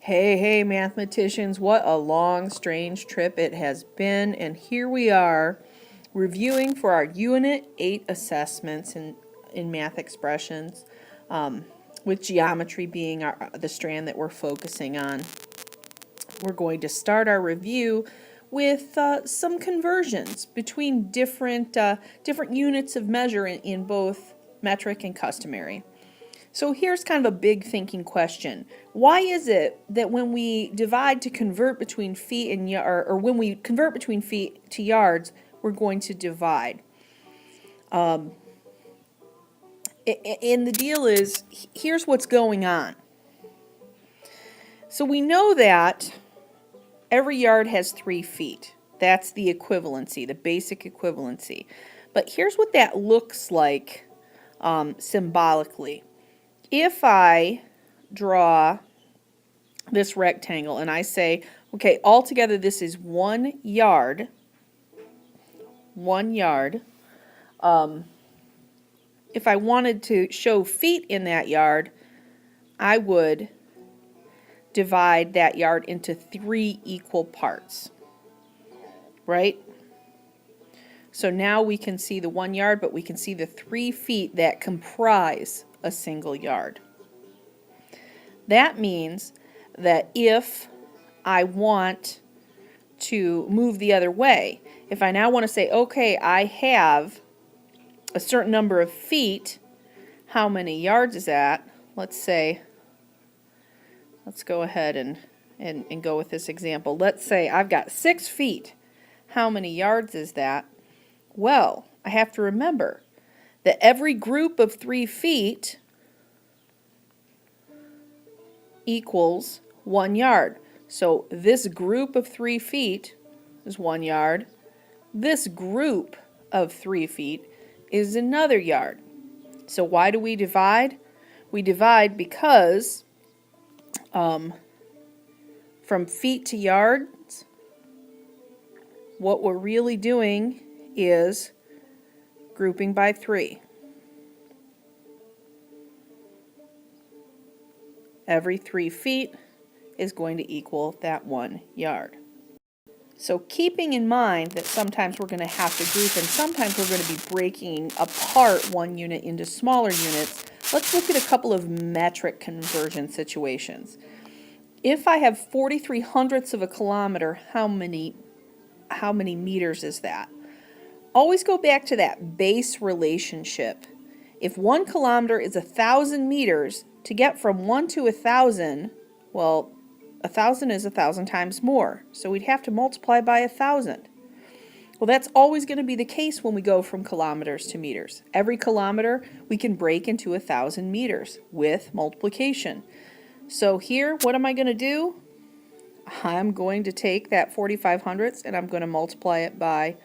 Hey, mathematicians, what a long, strange trip it has been. And here we are reviewing for our Unit 8 assessments in math expressions, with geometry being the strand that we're focusing on. We're going to start our review with some conversions between different units of measure in both metric and customary. So here's kind of a big thinking question. Why is it that when we divide to convert between feet and or when we convert between feet to yards, we're going to divide? And the deal is, here's what's going on. So we know that every yard has 3 feet. That's the equivalency, the basic equivalency. But here's what that looks like symbolically. If I draw this rectangle and I say, okay, altogether this is 1 yard, 1 yard. If I wanted to show feet in that yard, I would divide that yard into 3 equal parts, right? So now we can see the 1 yard, but we can see the 3 feet that comprise a single yard. That means that if I want to move the other way, if I now want to say, okay, I have a certain number of feet, how many yards is that? Let's go ahead and go with this example. Let's say I've got 6 feet. How many yards is that? Well, I have to remember that every group of 3 feet equals 1 yard. So this group of 3 feet is 1 yard. This group of 3 feet is another yard. So why do we divide? We divide because from feet to yards, what we're really doing is grouping by 3. Every 3 feet is going to equal that 1 yard. So keeping in mind that sometimes we're going to have to group and sometimes we're going to be breaking apart one unit into smaller units, let's look at a couple of metric conversion situations. If I have 43 hundredths of a kilometer, how many meters is that? Always go back to that base relationship. If 1 kilometer is 1,000 meters, to get from 1 to 1,000, well, 1,000 is 1,000 times more. So we'd have to multiply by 1,000. Well, that's always going to be the case when we go from kilometers to meters. Every kilometer we can break into 1,000 meters with multiplication. So here, what am I going to do? I'm going to take that 45 hundredths and I'm going to multiply it by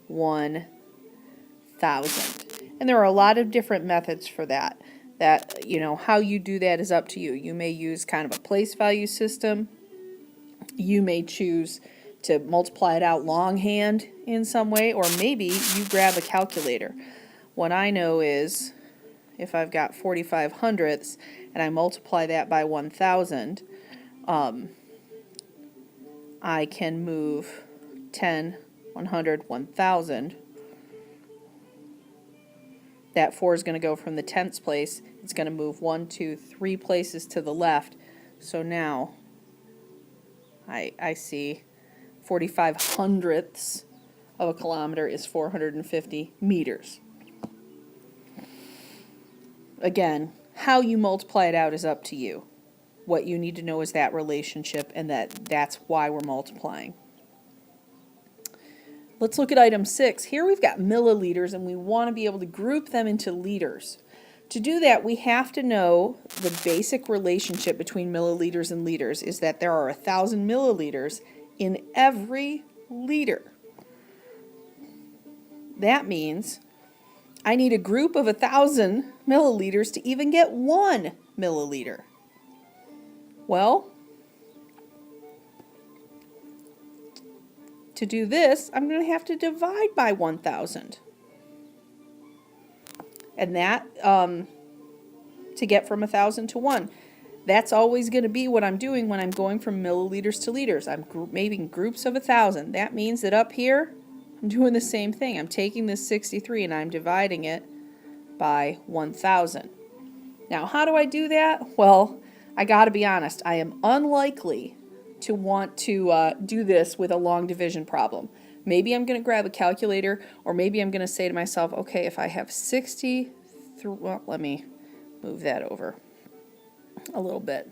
1,000. And there are a lot of different methods for that. How you do that is up to you. You may use kind of a place value system. You may choose to multiply it out longhand in some way, or maybe you grab a calculator. What I know is if I've got 45 hundredths and I multiply that by 1,000, I can move 10, 100, 1,000. That 4 is going to go from the tenths place. It's going to move 1, 2, 3 places to the left. So now I see 45 hundredths of a kilometer is 450 meters. Again, how you multiply it out is up to you. What you need to know is that relationship, and that's why we're multiplying. Let's look at item 6. Here we've got milliliters, and we want to be able to group them into liters. To do that, we have to know the basic relationship between milliliters and liters is that there are 1,000 milliliters in every liter. That means I need a group of 1,000 milliliters to even get 1 milliliter. Well, to do this, I'm going to have to divide by 1,000. And that, to get from 1,000 to 1. That's always going to be what I'm doing when I'm going from milliliters to liters. I'm making groups of 1,000. That means that up here, I'm doing the same thing. I'm taking this 63 and I'm dividing it by 1,000. Now, how do I do that? Well, I got to be honest. I am unlikely to want to do this with a long division problem. Maybe I'm going to grab a calculator, or maybe I'm going to say to myself, okay, if I have 63, well, let me move that over a little bit.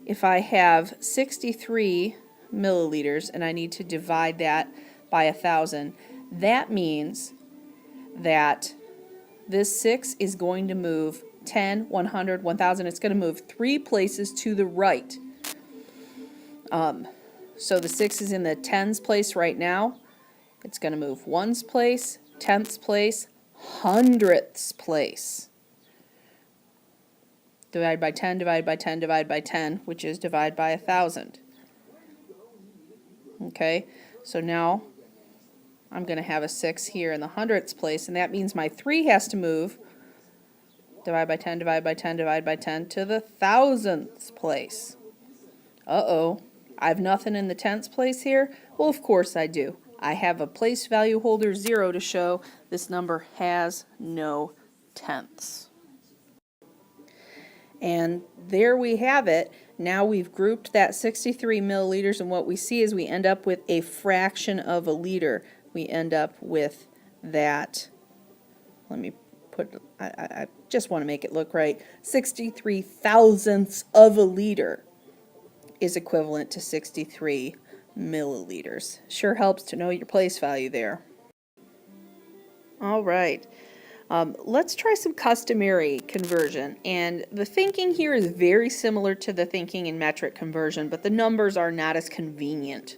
If I have 63 milliliters and I need to divide that by 1,000, that means that this 6 is going to move 10, 100, 1,000. It's going to move 3 places to the right. So the 6 is in the tens place right now. It's going to move ones place, tenths place, hundredths place. Divide by 10, divide by 10, divide by 10, which is divide by 1,000. Okay, so now I'm going to have a 6 here in the hundredths place, and that means my 3 has to move, divide by 10, divide by 10, divide by 10, to the thousandths place. Uh-oh, I have nothing in the tenths place here? Well, of course I do. I have a place value holder 0 to show this number has no tenths. And there we have it. Now we've grouped that 63 milliliters, and what we see is we end up with a fraction of a liter. We end up with that, let me put, I just want to make it look right, 63 thousandths of a liter is equivalent to 63 milliliters. Sure helps to know your place value there. All right. Let's try some customary conversion, and the thinking here is very similar to the thinking in metric conversion, but the numbers are not as convenient.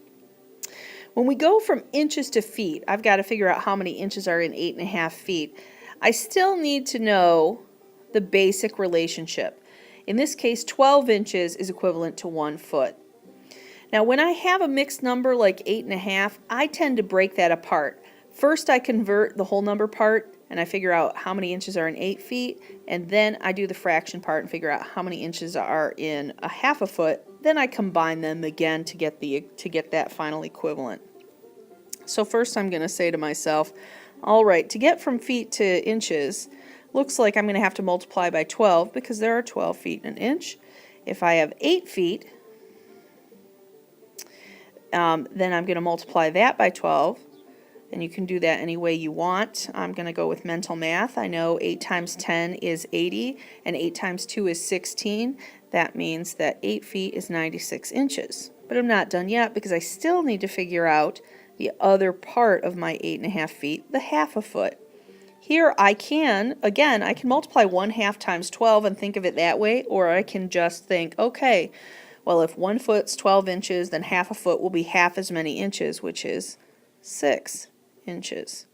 When we go from inches to feet, I've got to figure out how many inches are in 8.5 feet. I still need to know the basic relationship. In this case, 12 inches is equivalent to 1 foot. Now, when I have a mixed number like 8.5, I tend to break that apart. First, I convert the whole number part, and I figure out how many inches are in 8 feet, and then I do the fraction part and figure out how many inches are in a half a foot. Then I combine them again to get that final equivalent. So first I'm going to say to myself, all right, to get from feet to inches, looks like I'm going to have to multiply by 12 because there are 12 feet in an inch. If I have 8 feet, then I'm going to multiply that by 12. And you can do that any way you want. I'm going to go with mental math. I know 8 times 10 is 80, and 8 times 2 is 16. That means that 8 feet is 96 inches. But I'm not done yet because I still need to figure out the other part of my 8.5 feet, the half a foot. Here I can multiply 1/2 times 12 and think of it that way, or I can just think, okay, well, if 1 foot's 12 inches, then half a foot will be half as many inches, which is 6 inches.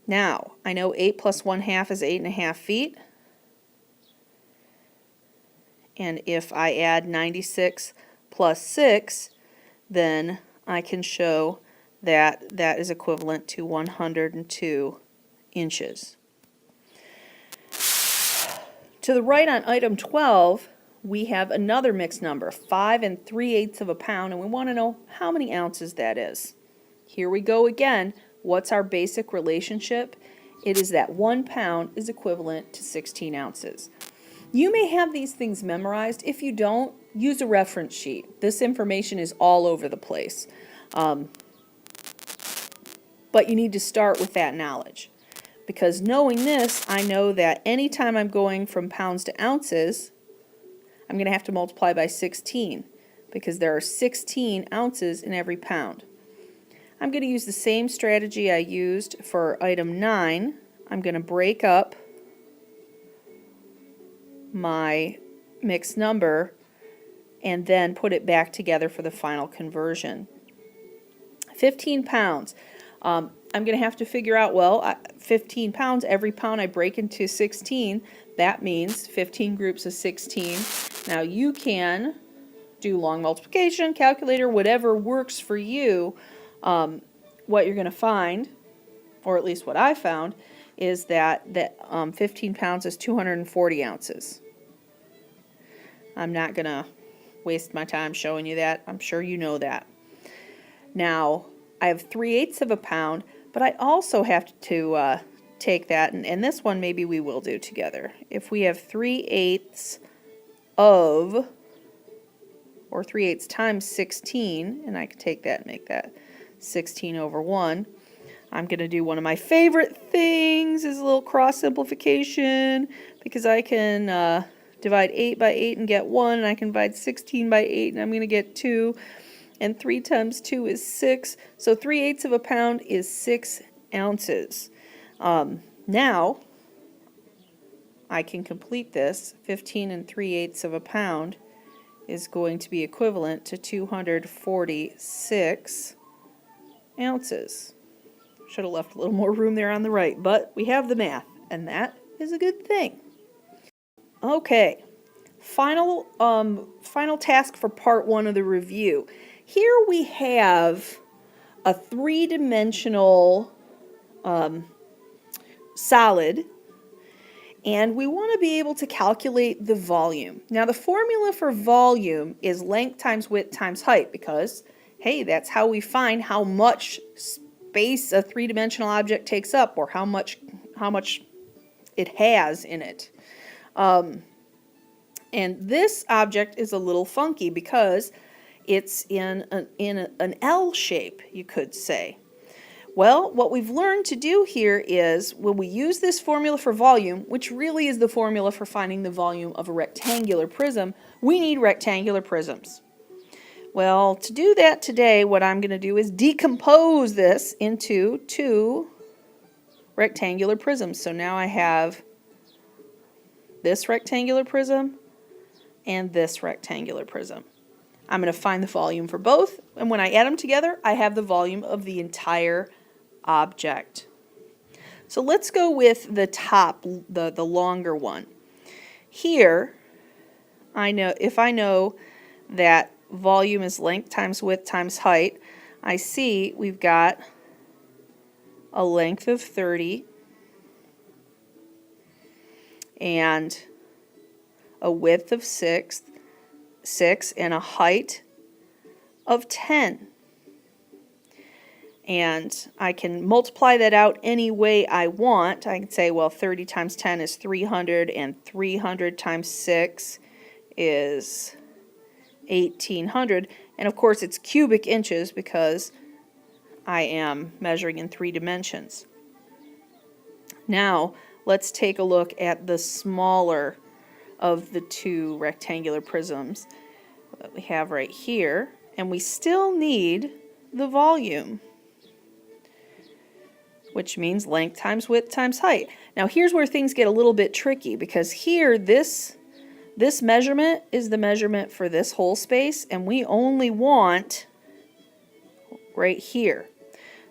Now, I know 8 plus 1/2 is 8.5 feet. And if I add 96 plus 6, then I can show that that is equivalent to 102 inches. To the right on item 12, we have another mixed number, 5 3/8 of a pound, and we want to know how many ounces that is. Here we go again. What's our basic relationship? It is that 1 pound is equivalent to 16 ounces. You may have these things memorized. If you don't, use a reference sheet. This information is all over the place. But you need to start with that knowledge. Because knowing this, I know that anytime I'm going from pounds to ounces, I'm going to have to multiply by 16 because there are 16 ounces in every pound. I'm going to use the same strategy I used for item 9. I'm going to break up my mixed number and then put it back together for the final conversion. 15 pounds. I'm going to have to figure out, well, 15 pounds, every pound I break into 16, that means 15 groups of 16. Now you can do long multiplication, calculator, whatever works for you. What you're going to find, or at least what I found, is that 15 pounds is 240 ounces. I'm not going to waste my time showing you that. I'm sure you know that. Now, I have 3/8 of a pound, but I also have to take that, and this one maybe we will do together. If we have 3/8 of, or 3/8 times 16, and I can take that and make that 16 over 1. I'm going to do one of my favorite things, is a little cross simplification, because I can divide 8 by 8 and get 1, and I can divide 16 by 8 and I'm going to get 2, and 3 times 2 is 6, so 3/8 of a pound is 6 ounces. Now, I can complete this. 15 and 3/8 of a pound is going to be equivalent to 246 ounces. Should have left a little more room there on the right, but we have the math, and that is a good thing. Okay, final task for part 1 of the review. Here we have a 3-dimensional solid, and we want to be able to calculate the volume. Now, the formula for volume is length times width times height, because, hey, that's how we find how much space a 3-dimensional object takes up, or how much it has in it. And this object is a little funky because it's in an L shape, you could say. Well, what we've learned to do here is, when we use this formula for volume, which really is the formula for finding the volume of a rectangular prism, we need rectangular prisms. Well, to do that today, what I'm going to do is decompose this into 2 rectangular prisms. So now I have this rectangular prism and this rectangular prism. I'm going to find the volume for both, and when I add them together, I have the volume of the entire object. So let's go with the top, the longer one. Here, if I know that volume is length times width times height, I see we've got a length of 30 and a width of 6 and a height of 10. And I can multiply that out any way I want. I can say, well, 30 times 10 is 300, and 300 times 6 is 1800. And of course, it's cubic inches because I am measuring in 3 dimensions. Now, let's take a look at the smaller of the 2 rectangular prisms that we have right here. And we still need the volume, which means length times width times height. Now here's where things get a little bit tricky, because here this measurement is the measurement for this whole space, and we only want right here.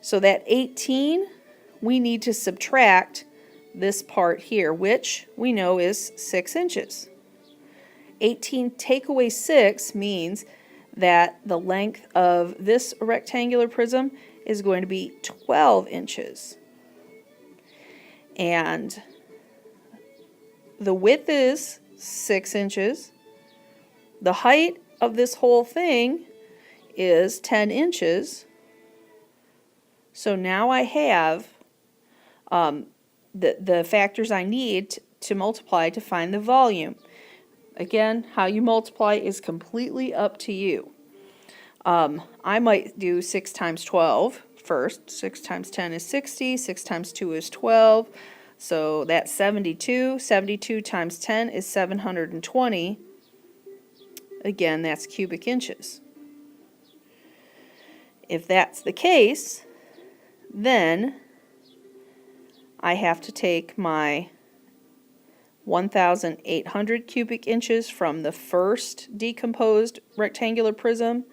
So that 18, we need to subtract this part here, which we know is 6 inches. 18 take away 6 means that the length of this rectangular prism is going to be 12 inches. And the width is 6 inches. The height of this whole thing is 10 inches. So now I have the factors I need to multiply to find the volume. Again, how you multiply is completely up to you. I might do 6 times 12 first. 6 times 10 is 60. 6 times 2 is 12. So that's 72. 72 times 10 is 720. Again, that's cubic inches. If that's the case, then I have to take my 1,800 cubic inches from the first decomposed rectangular prism,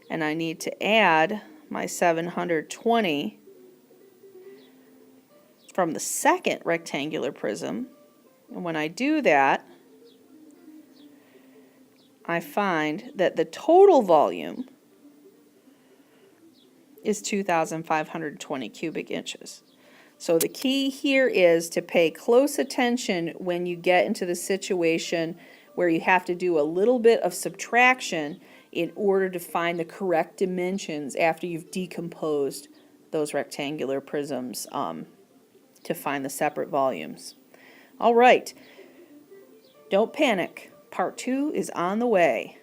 and I need to add my 720 from the second rectangular prism. And when I do that, I find that the total volume is 2,520 cubic inches. So the key here is to pay close attention when you get into the situation where you have to do a little bit of subtraction in order to find the correct dimensions after you've decomposed those rectangular prisms to find the separate volumes. All right, don't panic. Part 2 is on the way.